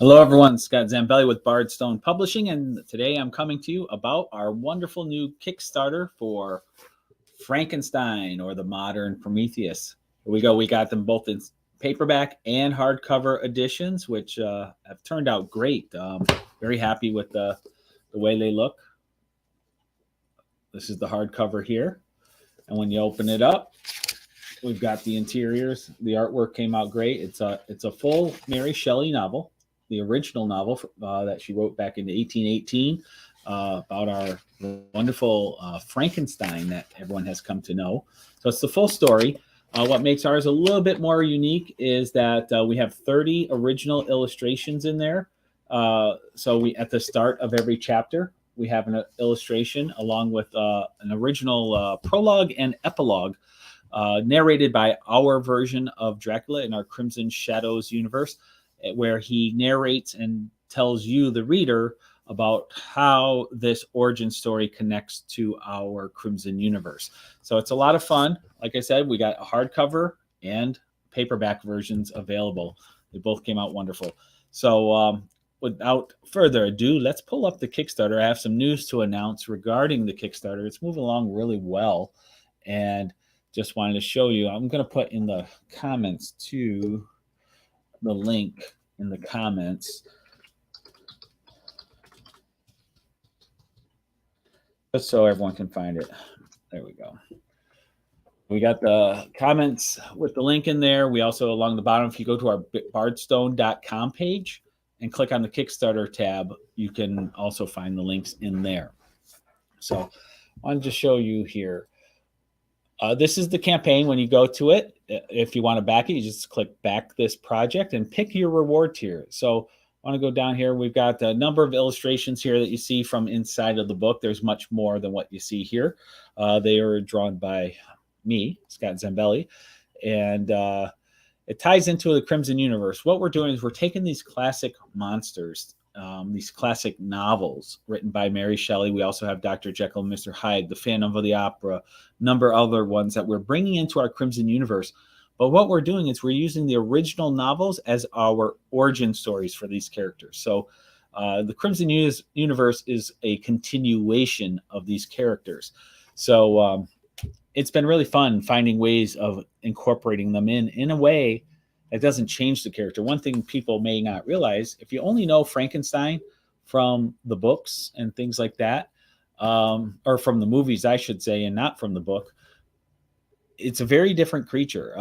Hello, everyone. Scott Zambelli with Bardstone Publishing, and today I'm coming to you about our wonderful new Kickstarter for Frankenstein, or the Modern Prometheus. Here we go. We got them both in paperback and hardcover editions, which have turned out great. Very happy with the way they look. This is the hardcover here, and when you open it up, we've got the interiors. The artwork came out great. It's a full Mary Shelley novel, the original novel that she wrote back in 1818 about our wonderful Frankenstein that everyone has come to know. So it's the full story. What makes ours a little bit more unique is that we have 30 original illustrations in there. So we, at the start of every chapter, we have an illustration along with an original prologue and epilogue narrated by our version of Dracula in our Crimson Shadows universe, where he narrates and tells you, the reader, about how this origin story connects to our Crimson universe. So it's a lot of fun. Like I said, we got a hardcover and paperback versions available. They both came out wonderful. So without further ado, let's pull up the Kickstarter. I have some news to announce regarding the Kickstarter. It's moving along really well, and just wanted to show you. I'm going to put in the comments to the link in the comments, just so everyone can find it. There we go. We got the comments with the link in there. We also, along the bottom, if you go to our bardstone.com page and click on the Kickstarter tab, you can also find the links in there. So I wanted to show you here. This is the campaign. When you go to it, if you want to back it, you just click back this project and pick your reward tier. So I want to go down here. We've got a number of illustrations here that you see from inside of the book. There's much more than what you see here. They are drawn by me, Scott Zambelli, and it ties into the Crimson universe. What we're doing is we're taking these classic monsters, these classic novels written by Mary Shelley. We also have Dr. Jekyll and Mr. Hyde, The Phantom of the Opera, number of other ones that we're bringing into our Crimson universe. But what we're doing is we're using the original novels as our origin stories for these characters. So the Crimson universe is a continuation of these characters. So it's been really fun finding ways of incorporating them in a way that doesn't change the character. One thing people may not realize, if you only know Frankenstein from the books and things like that, or from the movies, I should say, and not from the book, it's a very different creature.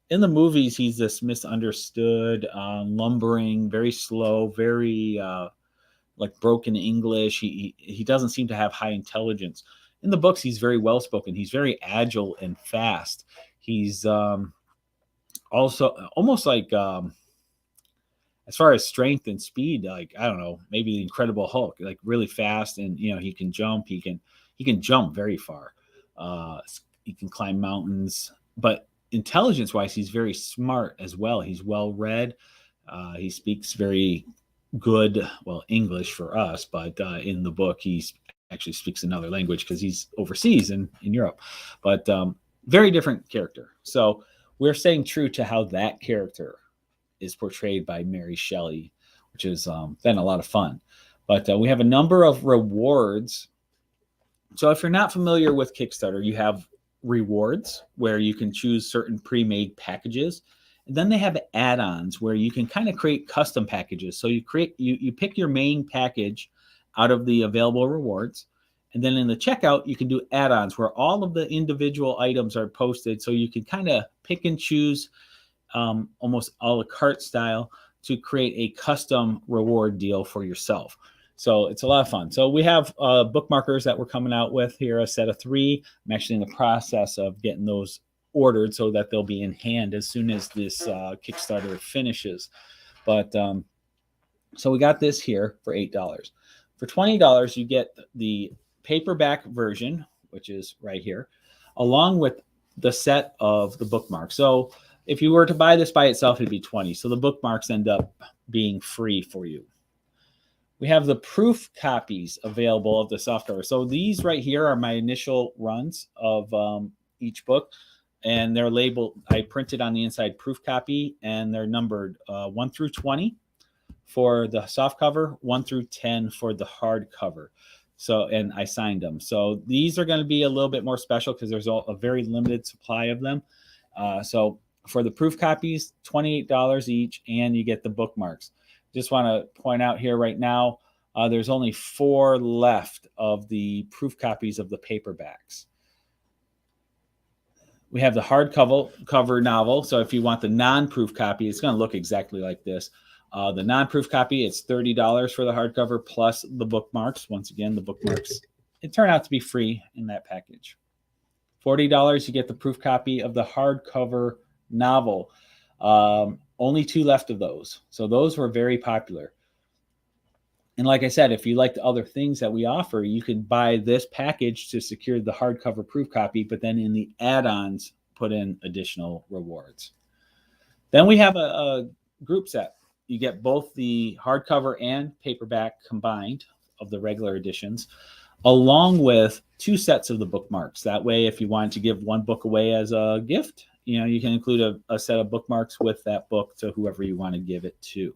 In the movies, he's this misunderstood, lumbering, very slow, very like broken English. He doesn't seem to have high intelligence. In the books, he's very well-spoken. He's very agile and fast. He's also almost like, as far as strength and speed, like, I don't know, maybe the Incredible Hulk, like really fast, and he can jump. He can jump very far. He can climb mountains, but intelligence-wise, he's very smart as well. He's well-read. He speaks very good, well, English for us, but in the book, he actually speaks another language because he's overseas in Europe. But very different character. So we're staying true to how that character is portrayed by Mary Shelley, which has been a lot of fun. But we have a number of rewards. So if you're not familiar with Kickstarter, you have rewards where you can choose certain pre-made packages. And then they have add-ons where you can kind of create custom packages. So you pick your main package out of the available rewards. And then in the checkout, you can do add-ons where all of the individual items are posted. So you can kind of pick and choose almost a la carte style to create a custom reward deal for yourself. So it's a lot of fun. So we have bookmarkers that we're coming out with here, a set of 3. I'm actually in the process of getting those ordered so that they'll be in hand as soon as this Kickstarter finishes. But so we got this here for $8. For $20, you get the paperback version, which is right here, along with the set of the bookmarks. So if you were to buy this by itself, it'd be $20. So the bookmarks end up being free for you. We have the proof copies available of the softcover. So these right here are my initial runs of each book, and they're labeled. I printed on the inside proof copy, and they're numbered 1 through 20 for the soft cover, 1 through 10 for the hard cover. So, and I signed them. So these are going to be a little bit more special because there's a very limited supply of them. So for the proof copies, $28 each, and you get the bookmarks. Just want to point out here right now, there's only 4 left of the proof copies of the paperbacks. We have the hardcover novel. So if you want the non-proof copy, it's going to look exactly like this. The non-proof copy, it's $30 for the hardcover plus the bookmarks. Once again, the bookmarks, it turned out to be free in that package. $40, you get the proof copy of the hardcover novel. Only 2 left of those. So those were very popular. And like I said, if you like the other things that we offer, you can buy this package to secure the hardcover proof copy, but then in the add-ons, put in additional rewards. Then we have a group set. You get both the hardcover and paperback combined of the regular editions, along with 2 sets of the bookmarks. That way, if you wanted to give one book away as a gift, you can include a set of bookmarks with that book to whoever you want to give it to.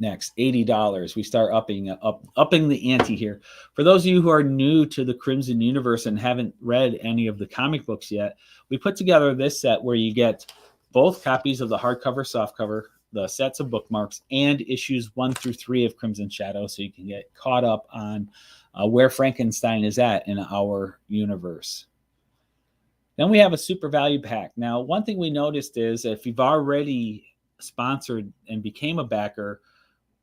Next, $80. We start upping the ante here. For those of you who are new to the Crimson universe and haven't read any of the comic books yet, we put together this set where you get both copies of the hardcover, softcover, the sets of bookmarks, and issues 1 through 3 of Crimson Shadow, so you can get caught up on where Frankenstein is at in our universe. Then we have a super value pack. Now, one thing we noticed is if you've already sponsored and became a backer,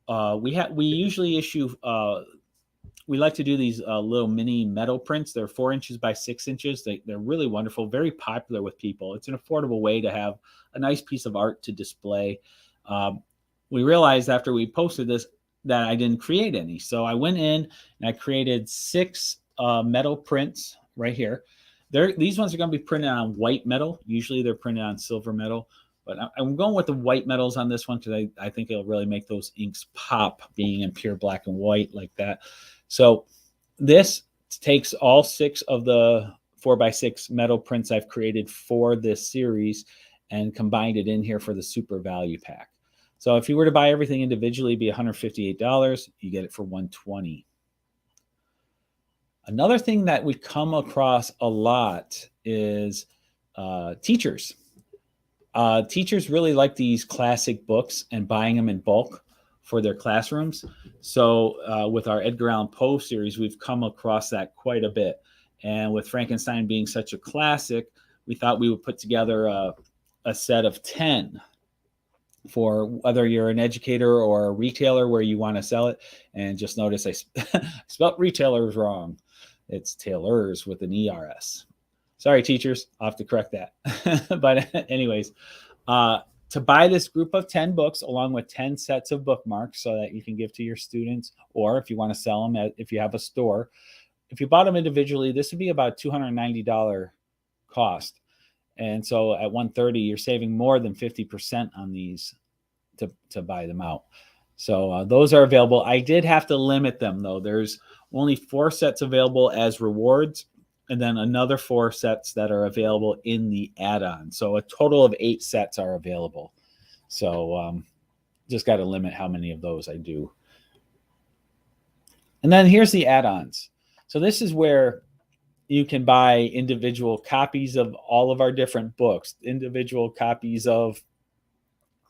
we usually issue, we like to do these little mini metal prints. They're 4 inches by 6 inches. They're really wonderful, very popular with people. It's an affordable way to have a nice piece of art to display. We realized after we posted this that I didn't create any. So I went in and I created 6 metal prints right here. These ones are going to be printed on white metal. Usually they're printed on silver metal. But I'm going with the white metals on this one because I think it'll really make those inks pop being in pure black and white like that. So this takes all 6 of the 4x6 metal prints I've created for this series and combined it in here for the super value pack. So if you were to buy everything individually, it'd be $158. You get it for $120. Another thing that we come across a lot is teachers. Teachers really like these classic books and buying them in bulk for their classrooms. So with our Edgar Allan Poe series, we've come across that quite a bit. And with Frankenstein being such a classic, we thought we would put together a set of 10 for whether you're an educator or a retailer where you want to sell it. And just notice I spelled retailers wrong. It's tailors with an ERS. Sorry, teachers, I'll have to correct that. But anyways, to buy this group of 10 books along with 10 sets of bookmarks so that you can give to your students, or if you want to sell them if you have a store, if you bought them individually, this would be about $290 cost. And so at $130, you're saving more than 50% on these to buy them out. So those are available. I did have to limit them, though. There's only 4 sets available as rewards, and then another 4 sets that are available in the add-on. So a total of 8 sets are available. So just got to limit how many of those I do. And then here's the add-ons. So this is where you can buy individual copies of all of our different books, individual copies of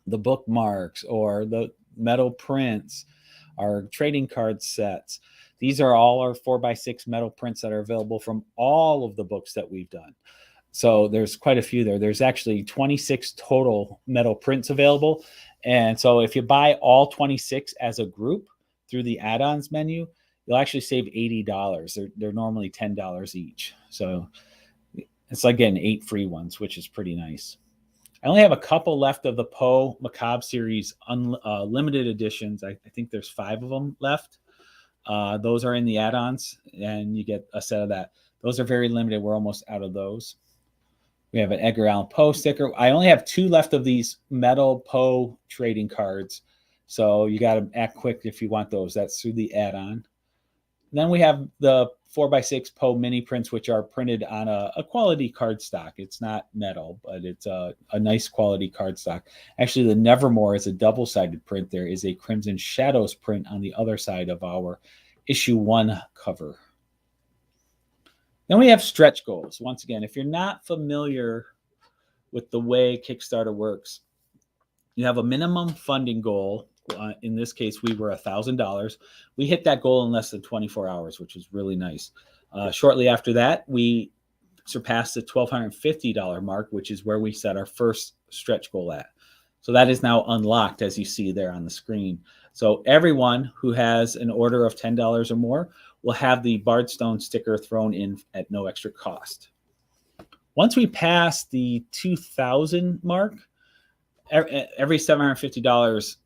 the bookmarks or the metal prints, our trading card sets. These are all our 4x6 metal prints that are available from all of the books that we've done. So there's quite a few there. There's actually 26 total metal prints available. And so if you buy all 26 as a group through the add-ons menu, you'll actually save $80. They're normally $10 each. So it's like getting 8 free ones, which is pretty nice. I only have a couple left of the Poe Macabre series limited editions. I think there's 5 of them left. Those are in the add-ons, and you get a set of that. Those are very limited. We're almost out of those. We have an Edgar Allan Poe sticker. I only have 2 left of these metal Poe trading cards. So you got to act quick if you want those. That's through the add-on. Then we have the 4x6 Poe mini prints, which are printed on a quality cardstock. It's not metal, but it's a nice quality cardstock. Actually, the Nevermore is a double-sided print. There is a Crimson Shadows print on the other side of our issue 1 cover. Then we have stretch goals. Once again, if you're not familiar with the way Kickstarter works, you have a minimum funding goal. In this case, we were $1,000. We hit that goal in less than 24 hours, which was really nice. Shortly after that, we surpassed the $1,250 mark, which is where we set our first stretch goal at. So that is now unlocked, as you see there on the screen. So everyone who has an order of $10 or more will have the Bardstone sticker thrown in at no extra cost. Once we pass the 2,000 mark, every $750,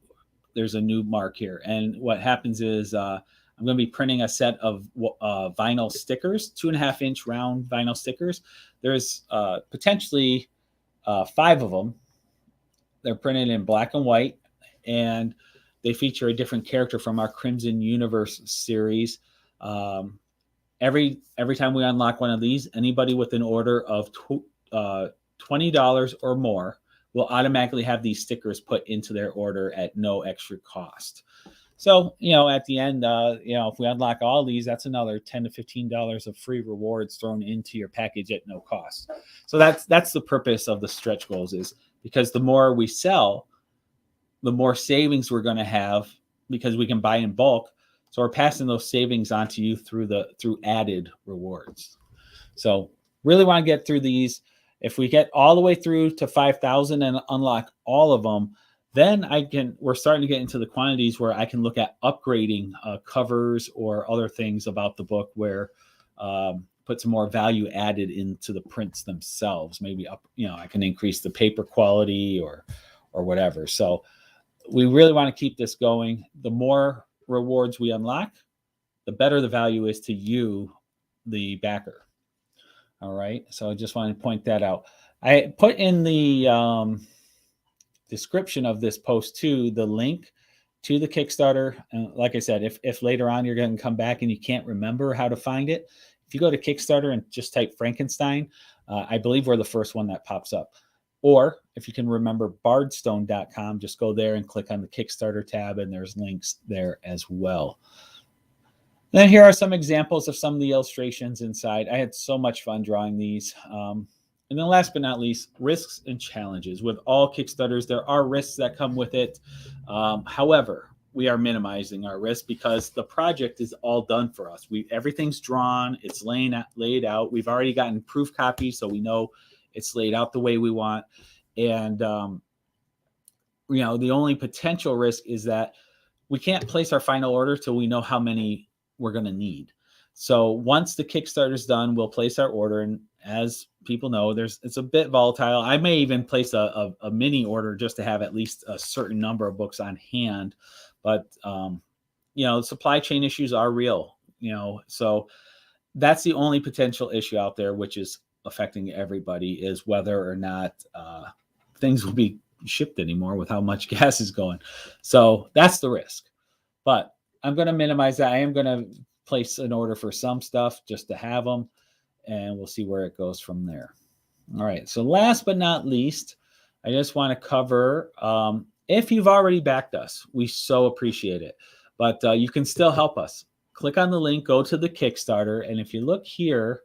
there's a new mark here. And what happens is I'm going to be printing a set of vinyl stickers, 2.5-inch round vinyl stickers. There's potentially 5 of them. They're printed in black and white, and they feature a different character from our Crimson Universe series. Every time we unlock one of these, anybody with an order of $20 or more will automatically have these stickers put into their order at no extra cost. So, at the end, if we unlock all these, that's another $10 to $15 of free rewards thrown into your package at no cost. So that's the purpose of the stretch goals, is because the more we sell, the more savings we're going to have, because we can buy in bulk. So we're passing those savings on to you through added rewards. So really want to get through these. If we get all the way through to 5,000 and unlock all of them, then we're starting to get into the quantities where I can look at upgrading covers or other things about the book, where put some more value added into the prints themselves. Maybe I can increase the paper quality or whatever. So we really want to keep this going. The more rewards we unlock, the better the value is to you, the backer. All right. So I just wanted to point that out. I put in the description of this post too the link to the Kickstarter. And like I said, if later on you're going to come back and you can't remember how to find it, if you go to Kickstarter and just type Frankenstein, I believe we're the first one that pops up. Or if you can remember bardstone.com, just go there and click on the Kickstarter tab, and there's links there as well. Then here are some examples of some of the illustrations inside. I had so much fun drawing these. And then last but not least, risks and challenges. With all Kickstarters, there are risks that come with it. However, we are minimizing our risk because the project is all done for us. Everything's drawn, it's laid out. We've already gotten proof copies, so we know it's laid out the way we want. And, the only potential risk is that we can't place our final order till we know how many we're going to need. So once the Kickstarter is done, we'll place our order. And as people know, it's a bit volatile. I may even place a mini order just to have at least a certain number of books on hand. But, supply chain issues are real, so that's the only potential issue out there, which is affecting everybody, is whether or not things will be shipped anymore with how much gas is going. So that's the risk. But I'm going to minimize that. I am going to place an order for some stuff just to have them, and we'll see where it goes from there. All right. So last but not least, I just want to cover, if you've already backed us, we so appreciate it. But you can still help us. Click on the link, go to the Kickstarter, and if you look here,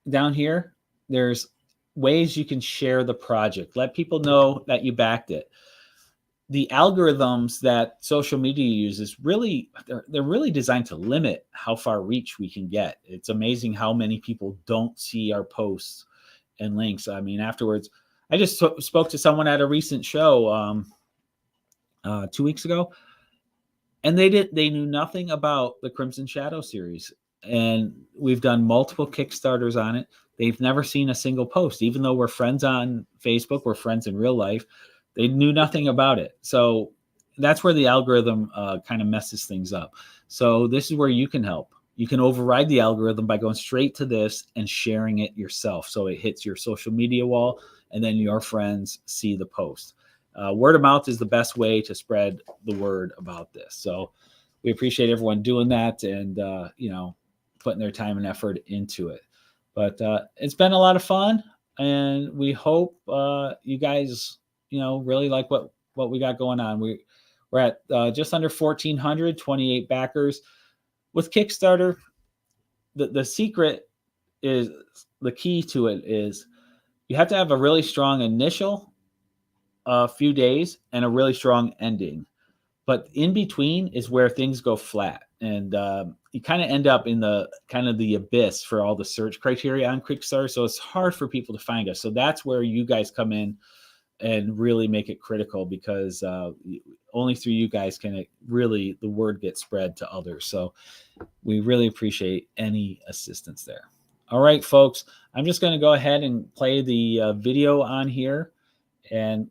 down here, there's ways you can share the project. Let people know that you backed it. The algorithms that social media uses they're really designed to limit how far reach we can get. It's amazing how many people don't see our posts and links. I mean, afterwards, I just spoke to someone at a recent show 2 weeks ago, and they knew nothing about the Crimson Shadow series. And we've done multiple Kickstarters on it. They've never seen a single post, even though we're friends on Facebook, we're friends in real life. They knew nothing about it. So that's where the algorithm kind of messes things up. So this is where you can help. You can override the algorithm by going straight to this and sharing it yourself. So it hits your social media wall, and then your friends see the post. Word of mouth is the best way to spread the word about this. So we appreciate everyone doing that and, putting their time and effort into it. But it's been a lot of fun, and we hope you guys, really like what we got going on. We're at just under 1,400, 28 backers. With Kickstarter, the secret is, the key to it is you have to have a really strong initial few days and a really strong ending. But in between is where things go flat, and you kind of end up in the abyss for all the search criteria on Kickstarter. So it's hard for people to find us. So that's where you guys come in and really make it critical, because only through you guys can the word get spread to others. So we really appreciate any assistance there. All right, folks, I'm just going to go ahead and play the video on here and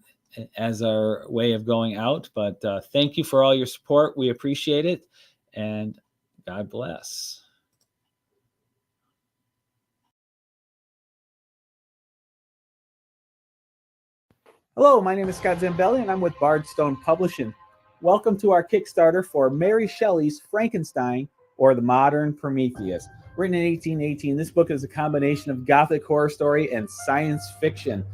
as our way of going out. But thank you for all your support. We appreciate it. And God bless. Hello, my name is Scott Zambelli, and I'm with Bardstone Publishing. Welcome to our Kickstarter for Mary Shelley's Frankenstein, or the Modern Prometheus. Written in 1818, this book is a combination of Gothic horror story and science fiction.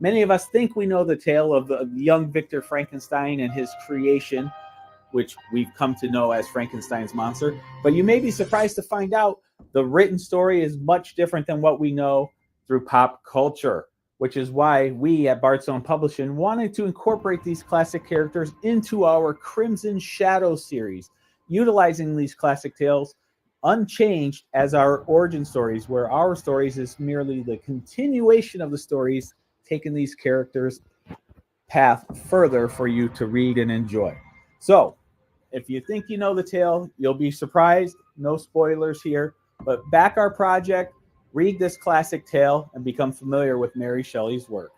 Many of us think we know the tale of the young Victor Frankenstein and his creation, which we've come to know as Frankenstein's monster. But you may be surprised to find out the written story is much different than what we know through pop culture, which is why we at Bardstone Publishing wanted to incorporate these classic characters into our Crimson Shadow series, utilizing these classic tales unchanged as our origin stories, where our stories is merely the continuation of the stories, taking these characters' path further for you to read and enjoy. So, if you think you know the tale, you'll be surprised. No spoilers here, but back our project, read this classic tale, and become familiar with Mary Shelley's work.